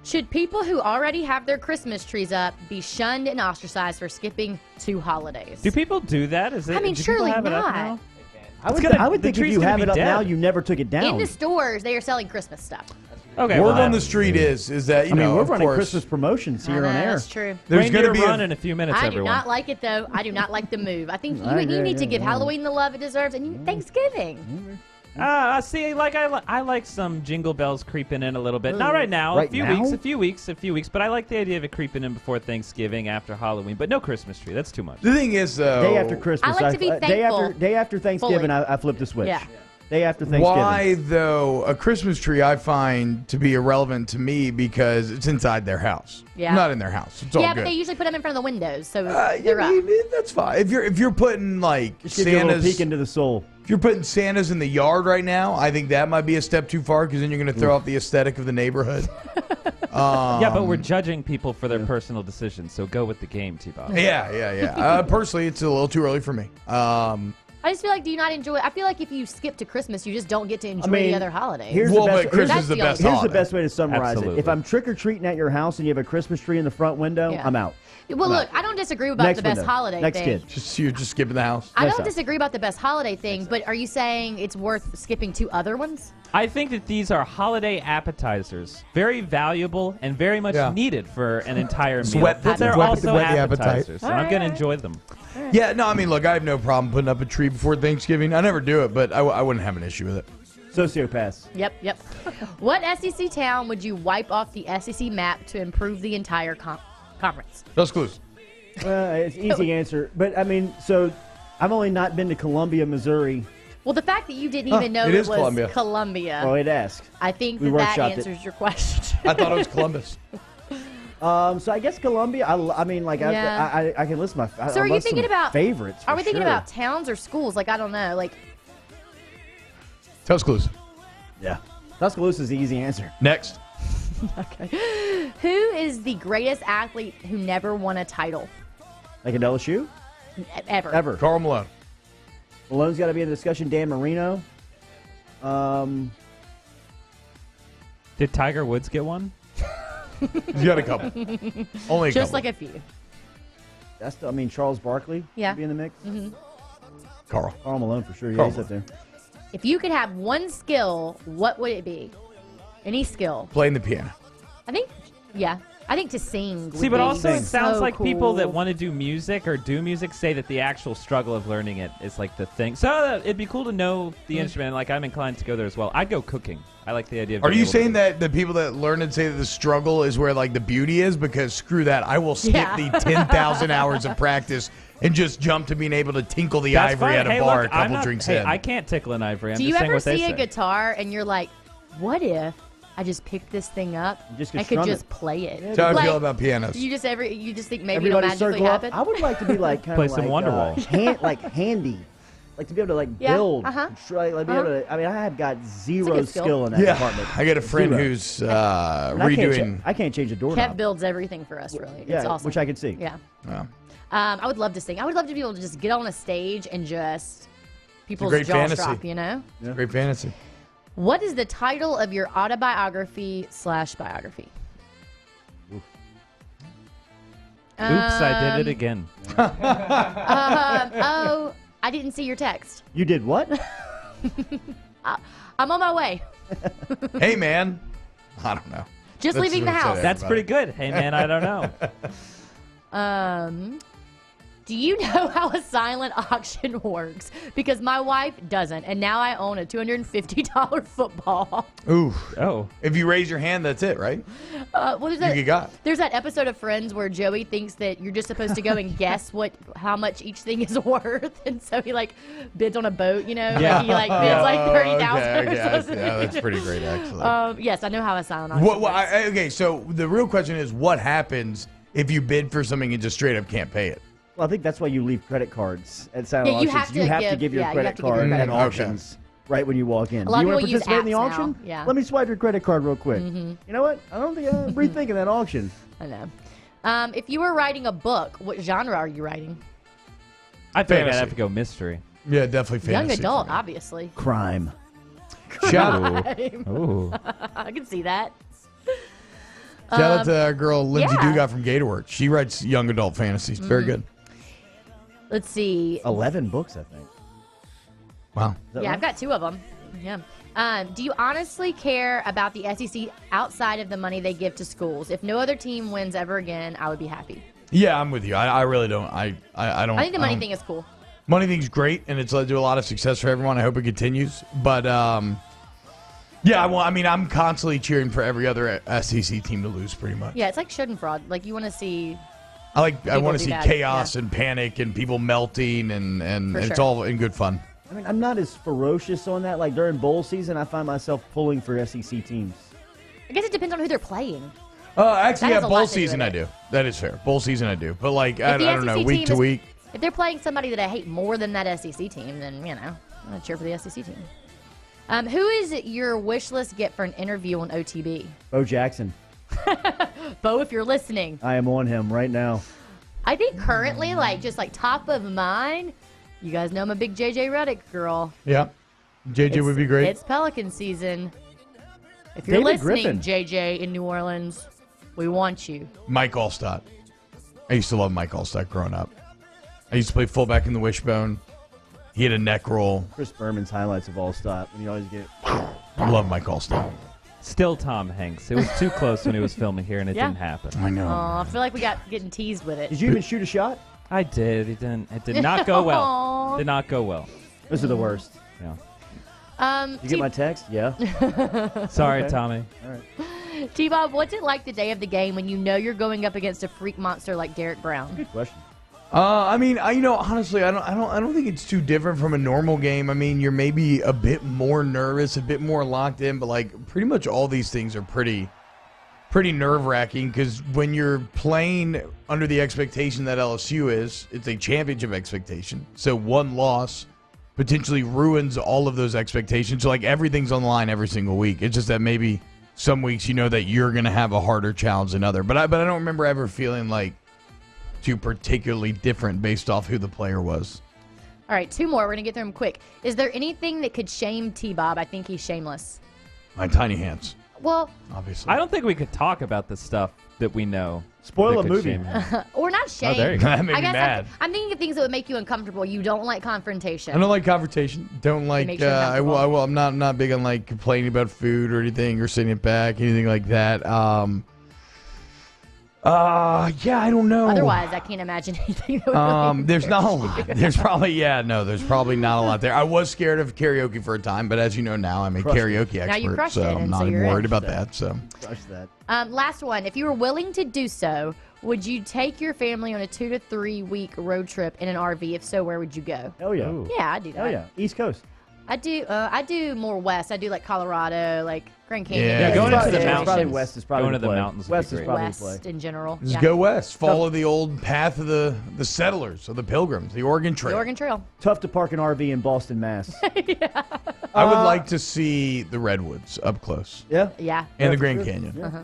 Should people who already have their Christmas trees up be shunned and ostracized for skipping 2 holidays? Do people do that? Is it? I mean, do people surely have it up not. now? I would think if you have it up now, you never took it down. In the stores, they are selling Christmas stuff. Okay. Word on the street is that you know, we're of running course, Christmas promotions here on air. That's true. There's going to be run in a few minutes. I everyone. do not like it though. I do not like the move. I think I you agree, need to give yeah. Halloween the love it deserves, and Thanksgiving. See, like I like some jingle bells creeping in a little bit. Not right now. Right a few weeks. But I like the idea of it creeping in before Thanksgiving, after Halloween. But no Christmas tree. That's too much. The thing is, though, Day after Christmas, I like to be thankful day after Thanksgiving, fully. I flip the switch. Yeah. Day after Thanksgiving. why though a Christmas tree I find to be irrelevant to me because it's inside their house. Yeah. Not in their house. It's all Yeah, good. but they usually put them in front of the windows, so Yeah, they're up. that's fine. If you're putting like Just give you a little Santa's peek into the soul. If you're putting Santas in the yard right now, I think that might be a step too far because then you're going to throw off the aesthetic of the neighborhood. Yeah, but we're judging people for their personal decisions, so go with the game, T-Bob. Yeah. Personally, it's a little too early for me. I just feel like, do you not enjoy it? I feel like if you skip to Christmas, you just don't get to enjoy the other holidays. Here's Well, the but best, Christmas That's is the the best only- here's holiday. the best way to summarize Absolutely. it. If I'm trick-or-treating at your house and you have a Christmas tree in the front window, Yeah. I'm out. Well, look, I don't disagree about Next the best window. holiday Next thing. kid. You're just skipping the house. I Next don't time. disagree about the best holiday thing, but are you saying it's worth skipping 2 other ones? I think that these are holiday appetizers, very valuable and very much Yeah. needed for an entire meal. Sweat- But they're whet- also whet the appetite. appetizers, so I'm going to enjoy them. Yeah, no, I mean, look, I have no problem putting up a tree before Thanksgiving. I never do it, but I wouldn't have an issue with it. Sociopaths. Yep. What SEC town would you wipe off the SEC map to improve the entire conference? Those clues. It's an easy answer. But, I mean, so I've only not been to Columbia, Missouri. Well, the fact that you didn't even know it it is was Columbia. Columbia, Oh, it asked. I think We that workshopped it. answers your question. I thought it was Columbus. So I guess Columbia. I mean, like Yeah. I can list my. So are you thinking about favorites? Are we thinking sure. about towns or schools? Like, I don't know. Like, Those clues. Yeah, Tuscaloosa is the easy answer. Next. who is the greatest athlete who never won a title Like an LSU ever? ever. Carl Malone. Malone's got to be in the discussion. Dan Marino. Did Tiger Woods get one? You got a couple. Only a Just couple. like a few. I mean, Charles Barkley. Yeah. Would be in the mix. Carl. Carl Malone for sure. Yeah, Carl he's up there. If you could have one skill, what would it be? Any skill? Playing the piano. I think to sing. See, would but be also it sounds so like people that cool. want to do music or do music say that the actual struggle of learning it is like the thing. So it'd be cool to know the instrument. Like, I'm inclined to go there as well. I'd go cooking. I like the idea of Are being you able to saying cook. that the people that learn and say that the struggle is where like the beauty is? Because screw that. I will skip Yeah. the 10,000 hours of practice and just jump to being able to tinkle the That's ivory fine. at a Hey, bar look, a I'm couple not- drinks hey, in. I can't tickle an ivory. I'm Do just you saying ever what they see a say. guitar and you're like, what if I just picked this thing up just and could could strum just it. play it? That's how I Like, feel about pianos. You just think maybe Everybody it'll magically circle up. happen. I would like to be like kind Play of some like Wonderwall. handy, like to be able to like Yeah, build. uh-huh. Try, like, be able to, I mean, I have got zero good skill. skill in that department. I got a friend Zero. who's And redoing. I can't change a Kev doorknob. builds everything for us, really. Yeah, It's awesome. which I can see. Yeah. Yeah. I would love to sing. I would love to be able to just get on a stage and just people's great jaws fantasy. drop, you know? It's a great fantasy. What is the title of your autobiography/biography? Oops, I did it again. Oh, I didn't see your text. You did what? I'm on my way. Hey, man. I don't know. Just That's leaving the what it house. said. That's pretty good. Hey, man, I don't know. Do you know how a silent auction works? Because my wife doesn't, and now I own a $250 football. Ooh. Oh. If you raise your hand, that's it, right? What is that? You got. There's that episode of Friends where Joey thinks that you're just supposed to go and guess how much each thing is worth, and so he like bids on a boat, you know? Yeah. Like, he like bids like 30,000 Okay, or something. yeah, that's pretty great, actually. Yes, I know how a silent auction What, works. okay, so the real question is, what happens if you bid for something and just straight up can't pay it? Well, I think that's why you leave credit cards at silent Yeah, you auctions. have to give your yeah, you credit have to give your card credit at card. auctions right when you walk in. A lot Do you of want to people use participate in the apps auction? now, yeah. Let me swipe your credit card real quick. You know what? I don't think I'm rethinking that auction. I know. If you were writing a book, what genre are you writing? I think I'd Fantasy. have to go mystery. Yeah, definitely Young fantasy. adult, for me. obviously. Crime. Shout- Ooh. I can see that. Shout out to our girl Lindsay yeah. Dugas from Gatorworks. She writes young adult fantasies. Very good. Let's see. 11 books, I think. Wow. Is that Yeah, right? I've got 2 of them. Yeah. Do you honestly care about the SEC outside of the money they give to schools? If no other team wins ever again, I would be happy. Yeah, I'm with you. I really don't. I don't. I think the money thing is cool. Money thing's great, and it's led to a lot of success for everyone. I hope it continues. But yeah, well, I mean, I'm constantly cheering for every other SEC team to lose, pretty much. Yeah, it's like Schadenfreude. Like you want to see. I want do to see that, chaos yeah. and panic and people melting, and For it's sure. all in good fun. I mean, I'm not as ferocious on that. Like during bowl season, I find myself pulling for SEC teams. I guess it depends on who they're playing. Actually, That yeah, has a lot bowl to do season with I it. do. That is fair. Bowl season I do. But like, I If the don't know, SEC week team to is- week. If they're playing somebody that I hate more than that SEC team, then I'm gonna cheer for the SEC team. Who is your wish list get for an interview on OTB? Bo Jackson. Bo, if you're listening, I am on him right now. I think currently, just top of mind, you guys know I'm a big JJ Redick girl. Yeah. JJ would be great. It's Pelican season. If you're David listening, Griffin. JJ in New Orleans, we want you. Mike Allstott. I used to love Mike Allstott growing up. I used to play fullback in the wishbone. He had a neck roll. Chris Berman's highlights of all stop. And you always get. I love Mike Allstott. Still Tom Hanks. It was too close when he was filming here, and it Yeah. didn't happen. I know. I feel like we got getting teased with it. Did you even shoot a shot? I did. It didn't. It did not go well. Aw. Did not go well. Those are the worst. Yeah. You get my text? Yeah. Sorry, Okay. Tommy. All right. T-Bob, what's it like the day of the game when you know you're going up against a freak monster like Derek Brown? Good question. I mean, honestly, I don't think it's too different from a normal game. I mean, you're maybe a bit more nervous, a bit more locked in, but like pretty much all these things are pretty nerve-wracking because when you're playing under the expectation that LSU is, it's a championship expectation. So one loss potentially ruins all of those expectations. So like everything's on the line every single week. It's just that maybe some weeks you know that you're going to have a harder challenge than other. But I don't remember ever feeling like too particularly different based off who the player was. All right, 2 more. We're going to get through them quick. Is there anything that could shame T-Bob? I think he's shameless. My tiny hands, Well, obviously. I don't think we could talk about the stuff that we know. Spoil that a could movie. shame him. or not shame. Oh, there you go. That made I me guess mad. I'm thinking of things that would make you uncomfortable. You don't like confrontation. I don't like confrontation. Don't like. makes you I will. uncomfortable. I'm not big on like complaining about food or anything or sending it back, anything like that. Yeah, I don't know. Otherwise, I can't imagine anything that would really There's not a embarrass lot. you. There's probably not a lot there. I was scared of karaoke for a time, but as you know now, I'm a Crushed it. karaoke Now you expert, crushed so it, I'm and not so even you're in. worried about that. So Crush that. Last one. If you were willing to do so, would you take your family on a 2 to 3 week road trip in an RV? If so, where would you go? Hell yeah. Ooh. Yeah, I do that. Hell yeah. East Coast. I do more west. I do like Colorado, like Grand Canyon. Yeah, Yeah, going It's into the probably- mountains. Probably west is probably Going the to the play. mountains would be West is great. probably West the play. in general. just Yeah. go west. Follow the old path of the settlers, of the pilgrims, the Oregon Trail. The Oregon Trail. Tough to park an RV in Boston, Mass. I would like to see the redwoods up close Yeah. Yeah. and the for Grand sure. Canyon. Yeah.